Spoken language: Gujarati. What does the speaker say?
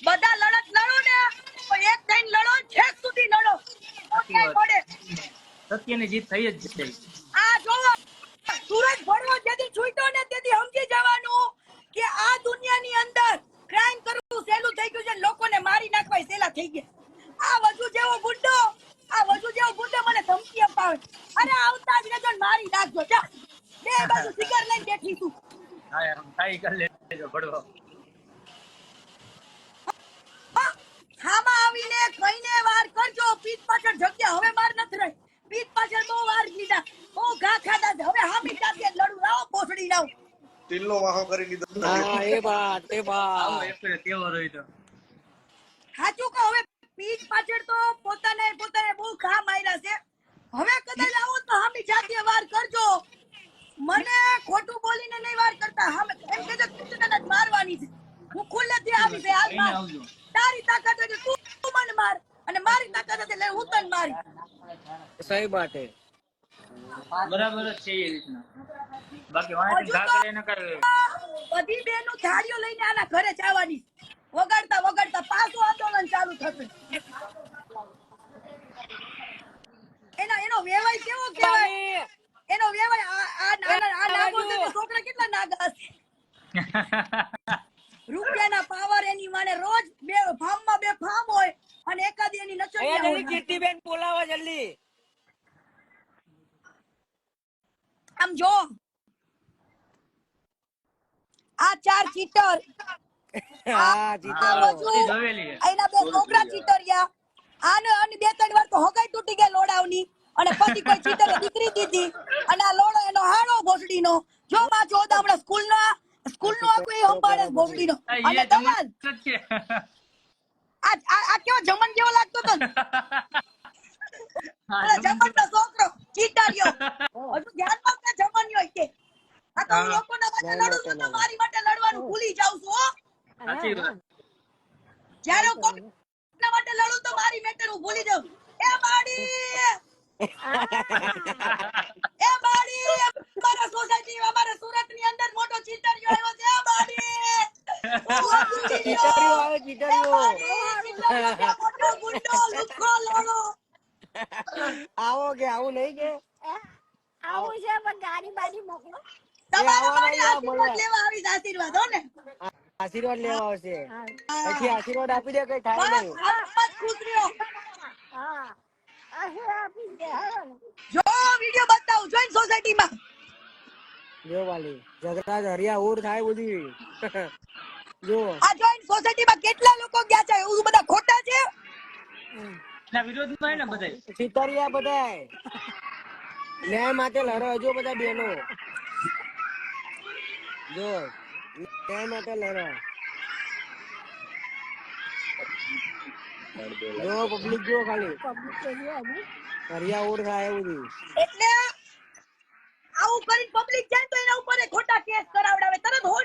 બધા લડત લડો ને તો એક થઈને લડો, છેક સુધી લડો, તો ક્યાંય પડે. સત્યની જીત થઈ જ છે. આ જોવો, સૂરજ ભણવો જેથી છૂટ્યો ને તેથી સમજી જવાનું કે આ દુનિયાની અંદર ક્રાઇમ કરવું સહેલું થઈ ગયું છે, લોકોને મારી નાખવા સહેલા થઈ ગયા. આ વજુ જેવો ગુંડો મને ધમકી અપાવે, અરે આવતા જ રહેજો ને મારી નાખજો, જા બે બાજુ સિગર લઈને બેઠી છું. હા થાય કરી લેજો ભડવો. હામાં આવીને કઈને વાર કરજો, પીઠ પાછળ જગ્યા હવે માર નથી રહી, પીઠ પાછળ બહુ વાર લીધા, બહુ ઘા ખાધા છે, હવે હામી સાથે લડું. આવો પોસડી લાવ, તિલનો વાહો કરી લીધો. હા એ વાત આવો એક તેવો રહ્યો તો સાચું કહો, હવે પીઠ પાછળ તો પોતાને બહુ ઘા માર્યા છે. હવે કદાચ આવો તો હામી જાતીય વાર કરજો, મને ખોટું બોલીને નહીં વાર કરતા. હામે એમ કહેજો કૃષ્ણને મારવાની છે, હું ખુલ્લેથી આવી છે, હાલ માર. આવજો. તારી તાકાત હોય તો તું મને માર, અને મારી તાકાત હોય એટલે હું તને મારી. સહી બાત હે. બરાબર જ છે એ રીતના. બાકી વાંચી ઘા કરે ન કરે. બધી બહેનો થાળીઓ લઈને આના ઘરે જવાની, વગાડતા પાછું આંદોલન ચાલુ થશે. એનો વેવાય કેવો કહેવાય, એનો વેવાય આ નાગો છે તે છોકરા કેટલા નાગા હશે. રૂપિયાના પાવર એની માને રોજ બે ફાર્મ હોય અને એકાદી એની નચળિયા હોય. કીર્તિબેન બોલાવો જલ્દી. આમ જો, આ 4 ચીટર, હા જીતો. જોવેલી એના 2 છોકરા ચીટરિયા, આને અને 2-3 વાર તો હગાઈ તૂટી ગઈ લોડાવની, અને પછી કોઈ ચીટરે દીકરી દીધી, અને આ લોડો એનો હાડો ભોસડીનો. જો માં ચોદા હમણાં સ્કૂલનો આખું એ સંભાળે ભોસડીનો. અને ધમાલ આ કેવો જમન જેવો લાગતો હતો ને, જમનનો છોકરો ચીટરિયો. હજુ ધ્યાનમાં કે જમન્યો કે આ તો હું લોકોના માટે લડું છું, તો મારી માટે લડવાનું ભૂલી જાઉં છું. હો, સાચી વાત. જ્યારે હું કોકના માટે લડું તો મારી મેટર હું ભૂલી જાઉં. એ બાડી, અમારા સોસાયટી, અમારા સુરતની અંદર મોટો ચીટરિયો આવ્યો છે. એ બાડી, જીતર્યો આવે જીતર્યો. મોટો ગુંડો લુખ્ખો લોડો. આવો કે આવું નહીં કે આવું છે પણ ગાડી બાડી મોકલો. તમારા માટે આશીર્વાદ લેવા આવી છે. આશીર્વાદ હો ને, આશીર્વાદ લેવા આવશે. પછી આશીર્વાદ આપી દે, કઈ થાય નહીં. બસ ખુશ રહ્યો. હા આપી દે. જો વિડિયો બતાવું, જોઈન સોસાયટીમાં જો વાલી ઝઘડા હરિયા ઉર થાય બધી. જો આ જોઈન સોસાયટીમાં કેટલા લોકો ગયા છે, એવું બધા ખોટા છે. ના વિરોધમાં હે ને બધાય. ચીતરિયા બધાય ન્યાય માટે લડો. જો બધા બેનો જો ન્યાય માટે લડો. જો પબ્લિક જો ખાલી હરિયા ઉર થાય બધી. એટલે આવું કરીને પબ્લિક જાય તો એના ઉપર ખોટા કેસ કરાવડાવે. તરત હોય